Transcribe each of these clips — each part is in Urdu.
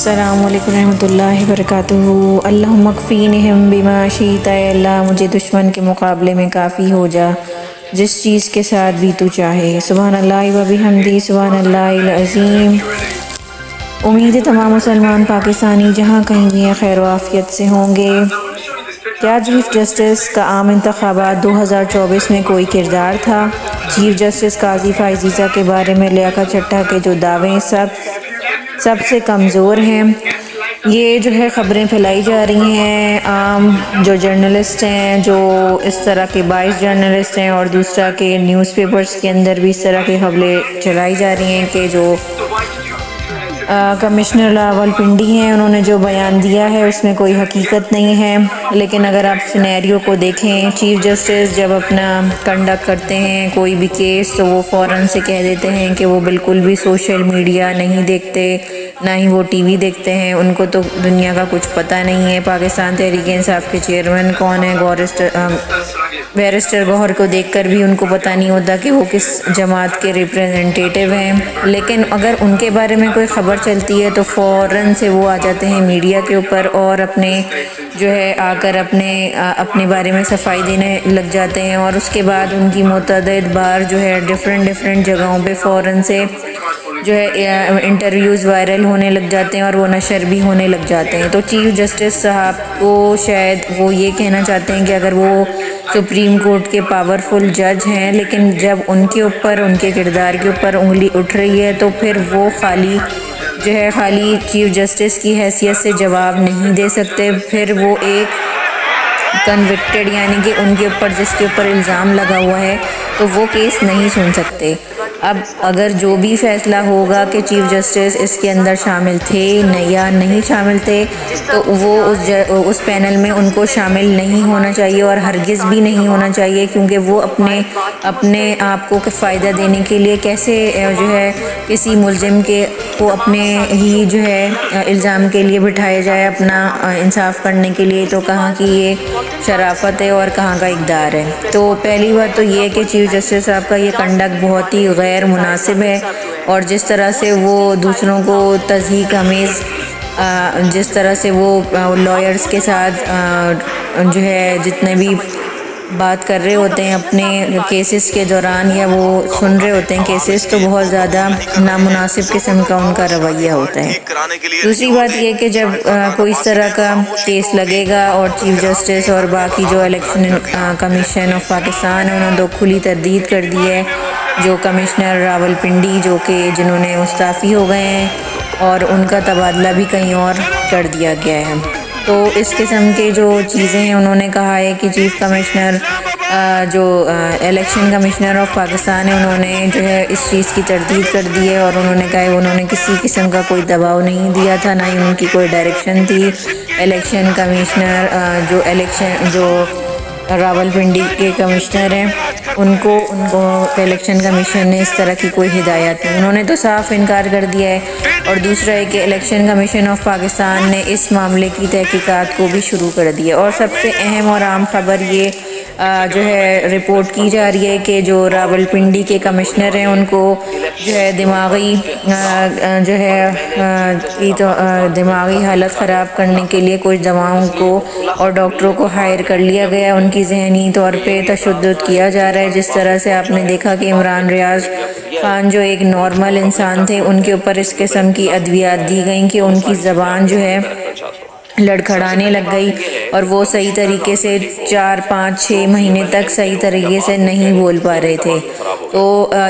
السلام علیکم رحمۃ اللہ وبرکاتہ۔ اللہم اکفینہم بما شئت، اے اللہ مجھے دشمن کے مقابلے میں کافی ہو جا جس چیز کے ساتھ بھی تو چاہے۔ سبحان اللہ و بحمدہ، سبحان اللہ العظیم۔ امید ہے تمام مسلمان پاکستانی جہاں کہیں بھی ہیں خیر و عافیت سے ہوں گے۔ کیا چیف جسٹس کا عام انتخابات 2024 میں کوئی کردار تھا؟ چیف جسٹس قاضی فائزہ کے بارے میں لیاقت چٹھا کے جو دعوے سب سے کمزور ہیں، یہ جو ہے خبریں پھیلائی جا رہی ہیں۔ عام جو جرنلسٹ ہیں، جو اس طرح کے باعث جرنلسٹ ہیں، اور دوسرا کہ نیوز پیپرز کے اندر بھی اس طرح کی خبریں چلائی جا رہی ہیں کہ جو کمشنر راولپنڈی ہیں انہوں نے جو بیان دیا ہے اس میں کوئی حقیقت نہیں ہے۔ لیکن اگر آپ سینیریو کو دیکھیں، چیف جسٹس جب اپنا کنڈکٹ کرتے ہیں کوئی بھی کیس تو وہ فوراً سے کہہ دیتے ہیں کہ وہ بالکل بھی سوشل میڈیا نہیں دیکھتے، نہ ہی وہ ٹی وی دیکھتے ہیں۔ ان کو تو دنیا کا کچھ پتہ نہیں ہے۔ پاکستان تحریک انصاف کے چیئرمین کون ہیں، بیرسٹر گوہر کو دیکھ کر بھی ان کو پتہ نہیں ہوتا کہ وہ کس جماعت کے ریپرزنٹیٹیو ہیں۔ لیکن اگر ان کے بارے میں کوئی خبر چلتی ہے تو فوراً سے وہ آ جاتے ہیں میڈیا کے اوپر اور اپنے جو ہے آ کر اپنے بارے میں صفائی دینے لگ جاتے ہیں، اور اس کے بعد ان کی متعدد بار جو ہے ڈفرینٹ جگہوں پہ فوراً سے جو ہے انٹرویوز وائرل ہونے لگ جاتے ہیں اور وہ نشر بھی ہونے لگ جاتے ہیں۔ تو چیف جسٹس صاحب کو شاید وہ یہ کہنا چاہتے ہیں کہ اگر وہ سپریم کورٹ کے پاورفل جج ہیں، لیکن جب ان کے اوپر، ان کے کردار کے اوپر انگلی اٹھ رہی ہے تو پھر وہ خالی چیف جسٹس کی حیثیت سے جواب نہیں دے سکتے، پھر وہ ایک کنوکٹڈ یعنی کہ ان کے اوپر جس کے اوپر الزام لگا ہوا ہے تو وہ کیس نہیں سن سکتے۔ اب اگر جو بھی فیصلہ ہوگا کہ چیف جسٹس اس کے اندر شامل تھے یا نہیں شامل تھے تو وہ اس پینل میں ان کو شامل نہیں ہونا چاہیے اور ہرگز بھی نہیں ہونا چاہیے، کیونکہ وہ اپنے آپ کو فائدہ دینے کے لیے کیسے جو ہے کسی ملزم کو اپنے ہی جو ہے الزام کے لیے بٹھایا جائے اپنا انصاف کرنے کے لیے، تو کہاں کی یہ شرافت ہے اور کہاں کا اقدار ہے۔ تو پہلی بات تو یہ ہے کہ چیف جسٹس صاحب کا یہ کنڈکٹ بہت ہی غیر مناسب ہے، اور جس طرح سے وہ دوسروں کو تضحیک آمیز جس طرح سے وہ لائرز کے ساتھ جو ہے جتنے بھی بات کر رہے ہوتے ہیں اپنے کیسز کے دوران یا وہ سن رہے ہوتے ہیں کیسز، تو بہت زیادہ نامناسب قسم کا ان کا رویہ ہوتا ہے۔ دوسری بات یہ کہ جب کوئی اس طرح کا کیس لگے گا اور چیف جسٹس اور باقی جو الیکشن کمیشن آف پاکستان ہے انہوں نے کھلی تردید کر دی ہے، جو کمشنر راولپنڈی جنہوں نے مستعفی ہو گئے ہیں اور ان کا تبادلہ بھی کہیں اور کر دیا گیا ہے۔ تو اس قسم کے جو چیزیں ہیں انہوں نے کہا ہے کہ چیف کمشنر جو الیکشن کمشنر آف پاکستان ہے انہوں نے جو ہے اس چیز کی تردید کر دی ہے، اور انہوں نے کہا ہے انہوں نے کسی قسم کا کوئی دباؤ نہیں دیا تھا، نہ ہی ان کی کوئی ڈائریکشن تھی۔ الیکشن کمشنر جو راولپنڈی کے کمشنر ہیں ان کو الیکشن کمیشن نے اس طرح کی کوئی ہدایت نہیں، انہوں نے تو صاف انکار کر دیا ہے۔ اور دوسرا ہے کہ الیکشن کمیشن آف پاکستان نے اس معاملے کی تحقیقات کو بھی شروع کر دی ہے۔ اور سب سے اہم اور عام خبر یہ جو ہے رپورٹ کی جا رہی ہے کہ جو راولپنڈی کے کمشنر ہیں ان کو جو ہے دماغی حالت خراب کرنے کے لیے کچھ دواؤں کو اور ڈاکٹروں کو ہائر کر لیا گیا، ان کی ذہنی طور پہ تشدد کیا جا رہا ہے۔ جس طرح سے آپ نے دیکھا کہ عمران ریاض خان جو ایک نارمل انسان تھے ان کے اوپر اس قسم کی ادویات دی گئیں کہ ان کی زبان جو ہے لڑکھڑانے لگ گئی اور وہ صحیح طریقے سے 4 5 6 مہینے تک صحیح طریقے سے نہیں بول پا رہے تھے۔ تو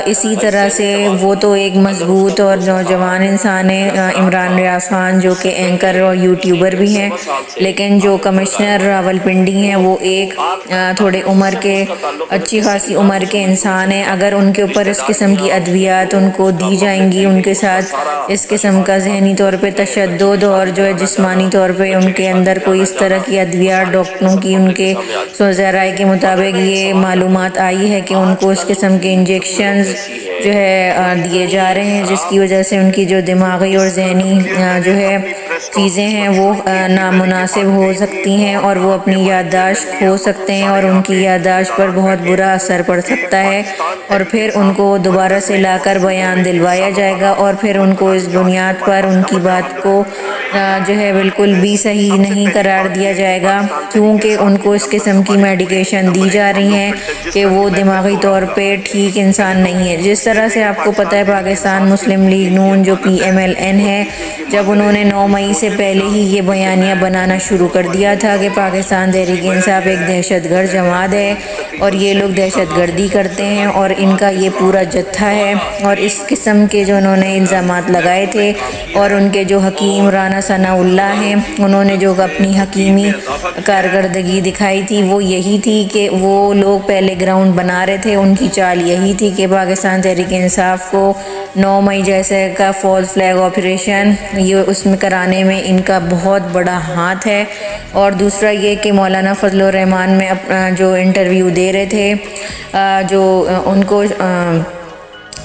اسی طرح سے وہ تو ایک مضبوط اور نوجوان انسان ہے عمران ریاض خان، جو کہ اینکر اور یوٹیوبر بھی ہیں، لیکن جو کمشنر راولپنڈی ہیں وہ ایک تھوڑے اچھی خاصی عمر کے انسان ہیں۔ اگر ان کے اوپر اس قسم کی ادویات ان کو دی جائیں گی، ان کے ساتھ اس قسم کا ذہنی طور پہ تشدد اور جو ہے جسمانی طور پہ ان کے اندر کوئی اس طرح کی ادویات ڈاکٹروں کی ان کے ذرائع کے مطابق یہ معلومات آئی ہے کہ ان کو اس قسم کے انجیکشنز جو ہے دیے جا رہے ہیں، جس کی وجہ سے ان کی جو دماغی اور ذہنی جو ہے چیزیں ہیں وہ نامناسب ہو سکتی ہیں اور وہ اپنی یادداشت کھو سکتے ہیں اور ان کی یادداشت پر بہت برا اثر پڑ سکتا ہے، اور پھر ان کو دوبارہ سے لا کر بیان دلوایا جائے گا اور پھر ان کو اس بنیاد پر ان کی بات کو جو ہے بالکل بھی صحیح نہیں قرار دیا جائے گا، کیونکہ ان کو اس قسم کی میڈیکیشن دی جا رہی ہیں کہ وہ دماغی طور پہ ٹھیک انسان نہیں ہے۔ جس طرح سے آپ کو پتہ ہے پاکستان مسلم لیگ نون جو PMLN ہے، جب انہوں نے 9 مئی سے پہلے ہی یہ بیانیہ بنانا شروع کر دیا تھا کہ پاکستان تحریک انصاف ایک دہشت گرد جماعت ہے اور یہ لوگ دہشت گردی کرتے ہیں اور ان کا یہ پورا جتھا ہے، اور اس قسم کے جو انہوں نے الزامات لگائے تھے، اور ان کے جو حکیم رانا ثناء اللہ ہیں، انہوں نے جو اپنی حکیمی کارکردگی دکھائی تھی وہ یہی تھی کہ وہ لوگ پہلے گراؤنڈ بنا رہے تھے، ان کی چال یہی تھی کہ پاکستان تحریک انصاف کو 9 مئی جیسے کا فالس فلیگ آپریشن یہ اس میں کرانے میں ان کا بہت بڑا ہاتھ ہے۔ اور دوسرا یہ کہ مولانا فضل الرحمان میں جو انٹرویو دے رہے تھے جو ان کو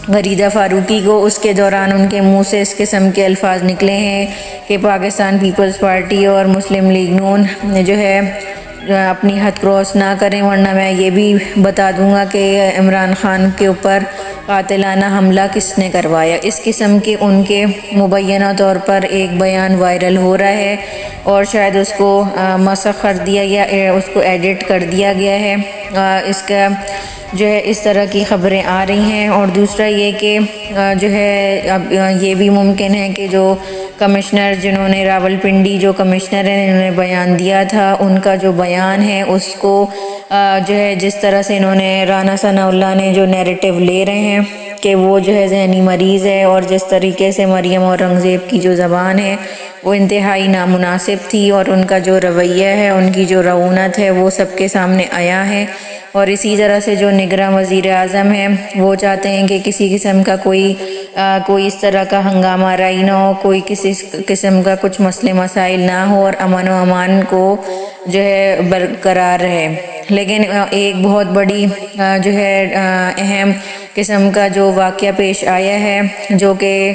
غریدہ فاروقی کو، اس کے دوران ان کے منہ سے اس قسم کے الفاظ نکلے ہیں کہ پاکستان پیپلز پارٹی اور مسلم لیگ نون جو ہے اپنی حد کراس نہ کریں، ورنہ میں یہ بھی بتا دوں گا کہ عمران خان کے اوپر قاتلانہ حملہ کس نے کروایا۔ اس قسم کے ان کے مبینہ طور پر ایک بیان وائرل ہو رہا ہے اور شاید اس کو مسخ کر دیا یا اس کو ایڈٹ کر دیا گیا ہے، اس کا جو ہے اس طرح کی خبریں آ رہی ہیں۔ اور دوسرا یہ کہ جو ہے اب یہ بھی ممکن ہے کہ جو کمشنر جنہوں نے راولپنڈی جو کمشنر ہیں انہوں نے بیان دیا تھا، ان کا جو بیان ہے اس کو جو ہے جس طرح سے انہوں نے رانا ثناء اللہ نے جو نیریٹو لے رہے ہیں کہ وہ جو ہے ذہنی مریض ہے، اور جس طریقے سے مریم اورنگزیب کی جو زبان ہے وہ انتہائی نامناسب تھی، اور ان کا جو رویہ ہے، ان کی جو رعونت ہے وہ سب کے سامنے آیا ہے۔ اور اسی طرح سے جو نگراں وزیر اعظم ہیں وہ چاہتے ہیں کہ کسی قسم کا کوئی اس طرح کا ہنگامہ آرائی نہ ہو، کوئی کسی قسم کا کچھ مسئلے مسائل نہ ہو اور امن و امان کو جو ہے برقرار رہے۔ لیکن ایک بہت بڑی جو ہے اہم قسم کا جو واقعہ پیش آیا ہے، جو کہ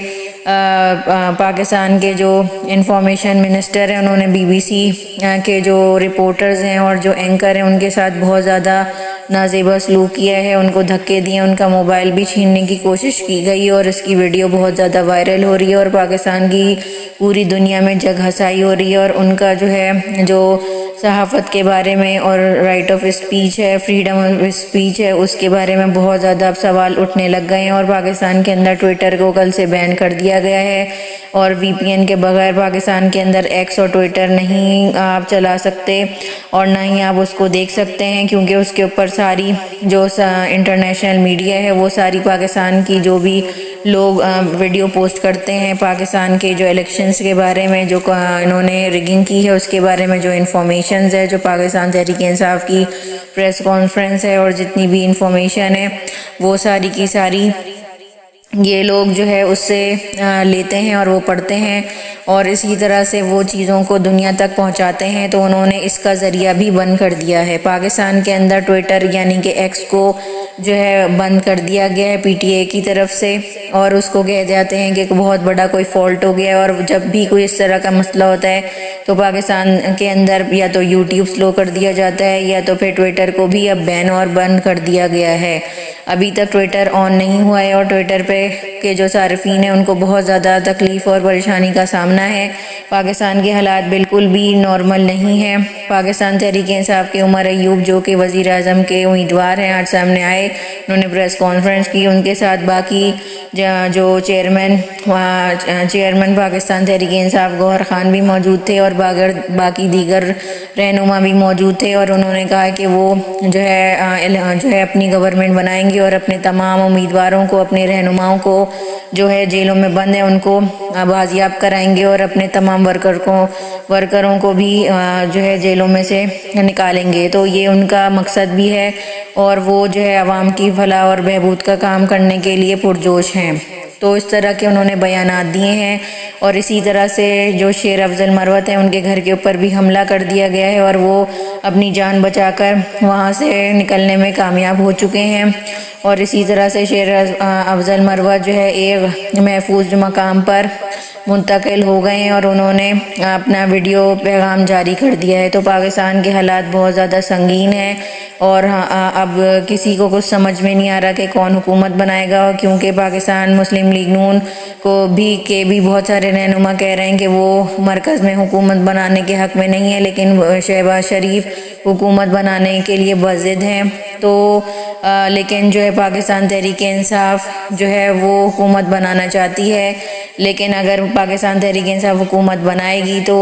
پاکستان کے جو انفارمیشن منسٹر ہیں انہوں نے BBC کے جو رپورٹرز ہیں اور جو اینکر ہیں ان کے ساتھ بہت زیادہ نازیبا سلوک کیا ہے، ان کو دھکے دیے، ان کا موبائل بھی چھیننے کی کوشش کی گئی اور اس کی ویڈیو بہت زیادہ وائرل ہو رہی ہے اور پاکستان کی پوری دنیا میں جگ ہسائی ہو رہی ہے، اور ان کا جو ہے جو صحافت کے بارے میں اور رائٹ آف اسپیچ ہے، فریڈم آف اسپیچ ہے، اس کے بارے میں بہت زیادہ اب سوال اٹھنے لگ گئے ہیں، اور پاکستان کے اندر ٹویٹر کو کل سے بین کر دیا گیا ہے، اور VPN کے بغیر پاکستان کے اندر ایکس اور ٹویٹر نہیں آپ چلا سکتے اور نہ ہی آپ اس کو دیکھ سکتے ہیں، کیونکہ اس کے اوپر ساری جو انٹرنیشنل میڈیا ہے وہ ساری پاکستان کی جو بھی لوگ ویڈیو پوسٹ کرتے ہیں پاکستان کے جو الیکشنز کے بارے میں جو انہوں نے ریگنگ کی ہے اس کے بارے میں جو انفارمیشنز ہے، جو پاکستان تحریک انصاف کی پریس کانفرنس ہے اور جتنی بھی انفارمیشن ہے وہ ساری کی ساری یہ لوگ جو ہے اس سے لیتے ہیں اور وہ پڑھتے ہیں اور اسی طرح سے وہ چیزوں کو دنیا تک پہنچاتے ہیں، تو انہوں نے اس کا ذریعہ بھی بند کر دیا ہے۔ پاکستان کے اندر ٹویٹر یعنی کہ ایکس کو جو ہے بند کر دیا گیا ہے PTA کی طرف سے، اور اس کو کہہ جاتے ہیں کہ بہت بڑا کوئی فالٹ ہو گیا ہے، اور جب بھی کوئی اس طرح کا مسئلہ ہوتا ہے تو پاکستان کے اندر یا تو YouTube سلو کر دیا جاتا ہے یا تو پھر ٹویٹر کو بھی اب بین اور بند کر دیا گیا ہے۔ ابھی تک ٹویٹر آن نہیں ہوا ہے اور ٹویٹر پہ کے جو صارفین ہیں ان کو بہت زیادہ تکلیف اور پریشانی کا سامنا ہے۔ پاکستان کے حالات بالکل بھی نارمل نہیں ہیں۔ پاکستان تحریک انصاف کے عمر ایوب جو کہ وزیر اعظم کے امیدوار ہیں آج سامنے آئے، انہوں نے پریس کانفرنس کی، ان کے ساتھ باقی جو چیئرمین پاکستان تحریک انصاف گوہر خان بھی موجود تھے اور باقی دیگر رہنما بھی موجود تھے، اور انہوں نے کہا کہ وہ جو ہے اپنی گورنمنٹ بنائیں گے اور اپنے تمام امیدواروں کو، اپنے رہنماؤں کو جو ہے جیلوں میں بند ہیں ان کو بازیاب کرائیں گے اور اپنے تمام ورکروں کو بھی جو ہے جیلوں میں سے نکالیں گے۔ تو یہ ان کا مقصد بھی ہے اور وہ جو ہے عوام کی فلاح اور بہبود کا کام کرنے کے لیے پرجوش ہیں۔ تو اس طرح کے انہوں نے بیانات دیے ہیں. اور اسی طرح سے جو شیر افضل مروت ہیں ان کے گھر کے اوپر بھی حملہ کر دیا گیا ہے اور وہ اپنی جان بچا کر وہاں سے نکلنے میں کامیاب ہو چکے ہیں. اور اسی طرح سے شیر افضل مروت جو ہے ایک محفوظ مقام پر منتقل ہو گئے ہیں اور انہوں نے اپنا ویڈیو پیغام جاری کر دیا ہے. تو پاکستان کے حالات بہت زیادہ سنگین ہیں اور اب کسی کو کچھ سمجھ میں نہیں آ رہا کہ کون حکومت بنائے گا، کیونکہ پاکستان مسلم لیگ نون کو بھی بہت سارے رہنما کہہ رہے ہیں کہ وہ مرکز میں حکومت بنانے کے حق میں نہیں ہے، لیکن شہباز شریف حکومت بنانے کے لیے بضد ہیں. تو لیکن جو ہے پاکستان تحریک انصاف جو ہے وہ حکومت بنانا چاہتی ہے، لیکن اگر پاکستان تحریک انصاف حکومت بنائے گی تو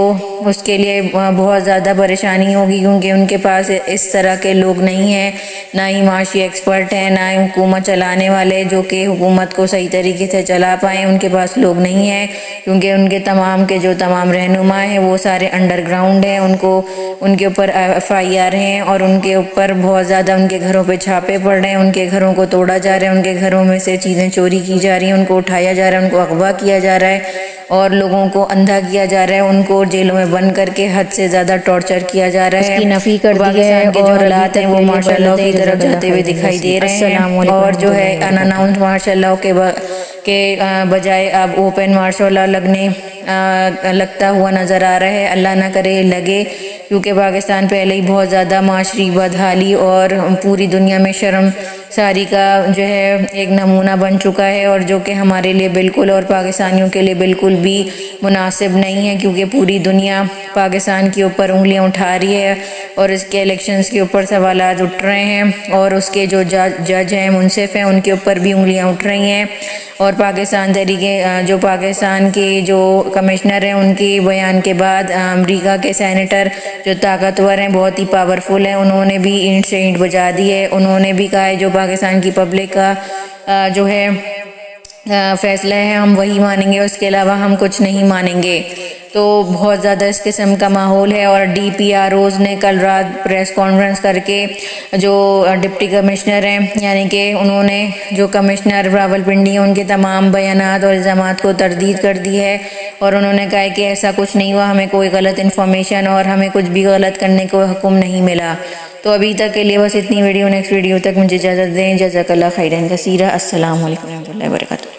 اس کے لیے بہت زیادہ پریشانی ہوگی، کیونکہ ان کے پاس اس طرح کے لوگ نہیں ہیں، نہ ہی معاشی ایکسپرٹ ہیں، نہ ہی حکومت چلانے والے جو کہ حکومت کو صحیح طریقے سے چلا پائیں. ان کے پاس لوگ نہیں ہیں، کیونکہ ان کے تمام رہنما ہیں وہ سارے انڈر گراؤنڈ ہیں. ان کے اوپر FIR ہیں اور ان کے اوپر بہت زیادہ ان کے گھروں پہ چھاپے پڑ رہے ہیں، ان کے گھروں کو توڑا جا رہا ہے، ان کے گھروں میں سے چیزیں چوری کی جا رہی ہیں، ان کو اٹھایا جا رہا ہے، ان کو اغوا کیا جا رہا ہے اور لوگوں کو اندھا کیا جا رہا ہے، ان کو جیلوں میں بند کر کے حد سے زیادہ ٹارچر کیا جا رہا ہے. اس کی نفی کر دی ہے پاکستان کے جو اور حالات ہیں وہ مارشل لاء کی طرف جاتے ہوئے دکھائی دے رہے ہیں اور جو ہے ان اناؤنس مارشل لاء کے بجائے اب اوپن مارشل لاء لگتا ہوا نظر آ رہا ہے. اللہ نہ کرے لگے، کیونکہ پاکستان پہلے ہی بہت زیادہ معاشری بدحالی اور پوری دنیا میں شرم ساری کا جو ہے ایک نمونہ بن چکا ہے، اور جو کہ ہمارے لیے بالکل اور پاکستانیوں کے لیے بالکل بھی مناسب نہیں ہے، کیونکہ پوری دنیا پاکستان کے اوپر انگلیاں اٹھا رہی ہے اور اس کے الیکشنز کے اوپر سوالات اٹھ رہے ہیں اور اس کے جو جج ہیں منصف ہیں ان کے اوپر بھی انگلیاں اٹھ رہی ہیں. اور پاکستان کے جو کمشنر ہیں ان کے بیان کے بعد امریکہ کے سینیٹر جو طاقتور ہیں، بہت ہی پاورفل ہیں، انہوں نے بھی اینٹ سے اینٹ بجا دی ہے. انہوں نے بھی کہا ہے جو پاکستان کی پبلک کا جو ہے فیصلہ ہے ہم وہی مانیں گے، اس کے علاوہ ہم کچھ نہیں مانیں گے. تو بہت زیادہ اس قسم کا ماحول ہے. اور DPROs نے کل رات پریس کانفرنس کر کے جو ڈپٹی کمشنر ہیں، یعنی کہ انہوں نے جو کمشنر راولپنڈی ہیں ان کے تمام بیانات اور الزامات کو تردید کر دی ہے اور انہوں نے کہا کہ ایسا کچھ نہیں ہوا، ہمیں کوئی غلط انفارمیشن اور ہمیں کچھ بھی غلط کرنے کو حکم نہیں ملا. تو ابھی تک کے لیے بس اتنی ویڈیو، نیکسٹ ویڈیو تک مجھے اجازت دیں. جزاک اللہ خیرا کثیرا. السلام علیکم ورحمۃ اللہ وبرکاتہ.